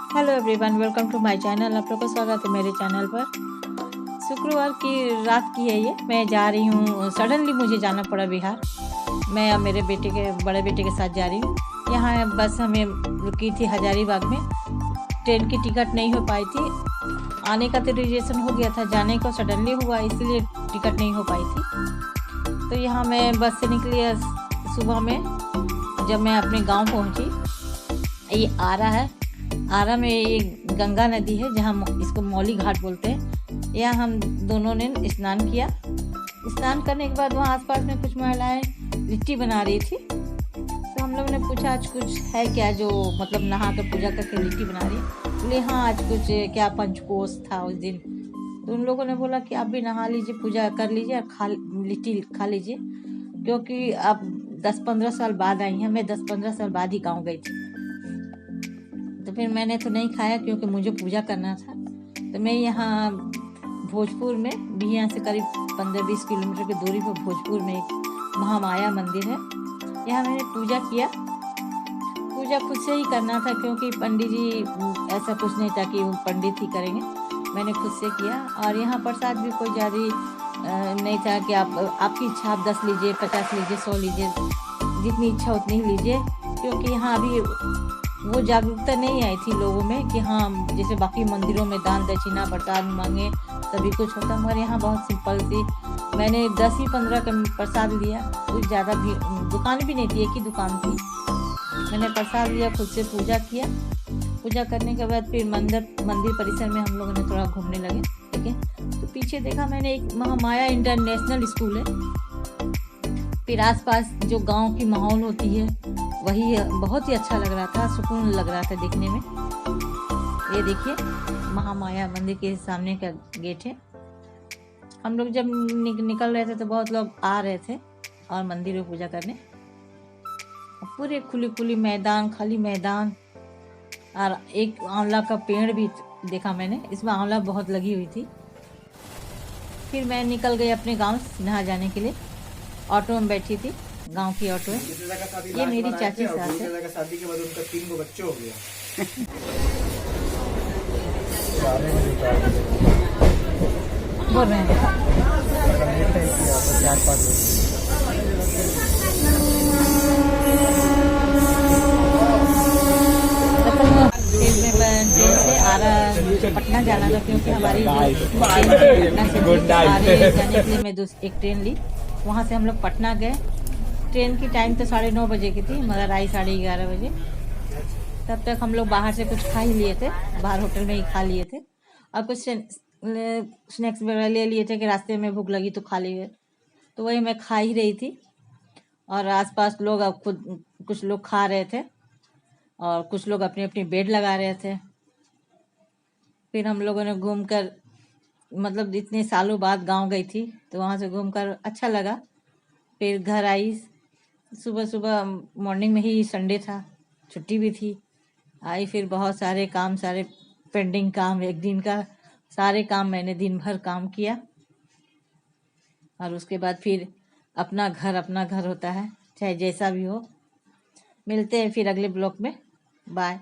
Hello everyone, welcome to my channel. आप लोग का स्वागत है मेरे चैनल पर। शुक्रवार की रात की है ये। मैं जा रही हूँ, सडनली मुझे जाना पड़ा बिहार। मैं अब मेरे बड़े बेटे के साथ जा रही हूँ। यहाँ बस हमें रुकी थी हजारीबाग में। ट्रेन की टिकट नहीं हो पाई थी। आने का तो रिजर्वेशन हो गया था, जाने को सडनली हुआ, इसीलिए टिकट नहीं हो पाई थी। तो यहाँ मैं बस से निकली सुबह में। जब मैं अपने गाँव पहुँची, ये आरा में ये गंगा नदी है, जहाँ इसको मौली घाट बोलते हैं। यहाँ हम दोनों ने स्नान किया। स्नान करने के बाद वहाँ आसपास में कुछ महिलाएं लिट्टी बना रही थी। तो हम लोगों ने पूछा आज कुछ है क्या, जो मतलब नहा कर पूजा करके लिट्टी बना रही है। बोले हाँ, आज कुछ क्या पंचकोश था उस दिन। तो उन लोगों ने बोला कि आप भी नहा लीजिए, पूजा कर लीजिए और लिट्टी खा लीजिए, क्योंकि अब 10-15 साल बाद आई हैं। मैं 10-15 साल बाद ही गाँव गई थी। तो फिर मैंने तो नहीं खाया, क्योंकि मुझे पूजा करना था। तो मैं यहाँ भोजपुर में भी, यहाँ से करीब 15-20 किलोमीटर की दूरी पर भोजपुर में एक महामाया मंदिर है। यहाँ मैंने पूजा किया। पूजा खुद से ही करना था, क्योंकि पंडित जी ऐसा कुछ नहीं था कि वो पंडित ही करेंगे। मैंने खुद से किया। और यहाँ प्रसाद भी कोई ज़्यादा नहीं था कि आपकी इच्छा, आप 10 लीजिए, 50 लीजिए, 100 लीजिए, जितनी इच्छा उतनी ही लीजिए। क्योंकि यहाँ अभी वो जागरूकता नहीं आई थी लोगों में कि हाँ, जैसे बाकी मंदिरों में दान दक्षिणा प्रसाद मांगे सभी कुछ होता, मगर यहाँ बहुत सिंपल थी। मैंने 10 ही 15 का प्रसाद लिया। कुछ ज़्यादा भी दुकान भी नहीं थी, एक ही दुकान थी। मैंने प्रसाद लिया, खुद से पूजा किया। पूजा करने के बाद फिर मंदिर परिसर में हम लोगों ने थोड़ा घूमने लगे। ठीक है, तो पीछे देखा मैंने एक महामाया इंटरनेशनल स्कूल है। फिर आसपास जो गांव की माहौल होती है वही बहुत ही अच्छा लग रहा था, सुकून लग रहा था देखने में। ये देखिए, महामाया मंदिर के सामने का गेट है। हम लोग जब निकल रहे थे तो बहुत लोग आ रहे थे और मंदिर में पूजा करने। पूरे खुली मैदान, खाली मैदान, और एक आंवला का पेड़ भी देखा मैंने। इसमें आंवला बहुत लगी हुई थी। फिर मैं निकल गई अपने गाँव नहा जाने के लिए। ऑटो में बैठी थी, गांव की ऑटो है। ये मेरी चाची सास है। शादी के बाद उनका 3 बच्चे हो गया। बोल रहे हैं ट्रेन से पटना जाना था, क्योंकि हमारी पटना से जाने के लिए मैं एक ट्रेन ली। वहाँ से हम लोग पटना गए। ट्रेन की टाइम तो 9:30 बजे की थी, मगर आई 11:30 बजे। तब तक हम लोग बाहर से कुछ खा ही लिए थे, बाहर होटल में ही खा लिए थे, और कुछ स्नैक्स वगैरह ले लिए थे कि रास्ते में भूख लगी तो खा लिए। तो वही मैं खा ही रही थी, और आसपास लोग अब खुद कुछ लोग खा रहे थे और कुछ लोग अपनी अपनी बेड लगा रहे थे। फिर हम लोगों ने घूमकर, मतलब इतने सालों बाद गांव गई थी, तो वहाँ से घूमकर अच्छा लगा। फिर घर आई। सुबह मॉर्निंग में ही, संडे था, छुट्टी भी थी। आई, फिर बहुत सारे काम, सारे पेंडिंग काम, एक दिन का सारे काम मैंने दिन भर काम किया। और उसके बाद फिर अपना घर होता है, चाहे जैसा भी हो। मिलते हैं फिर अगले ब्लॉग में। बाय।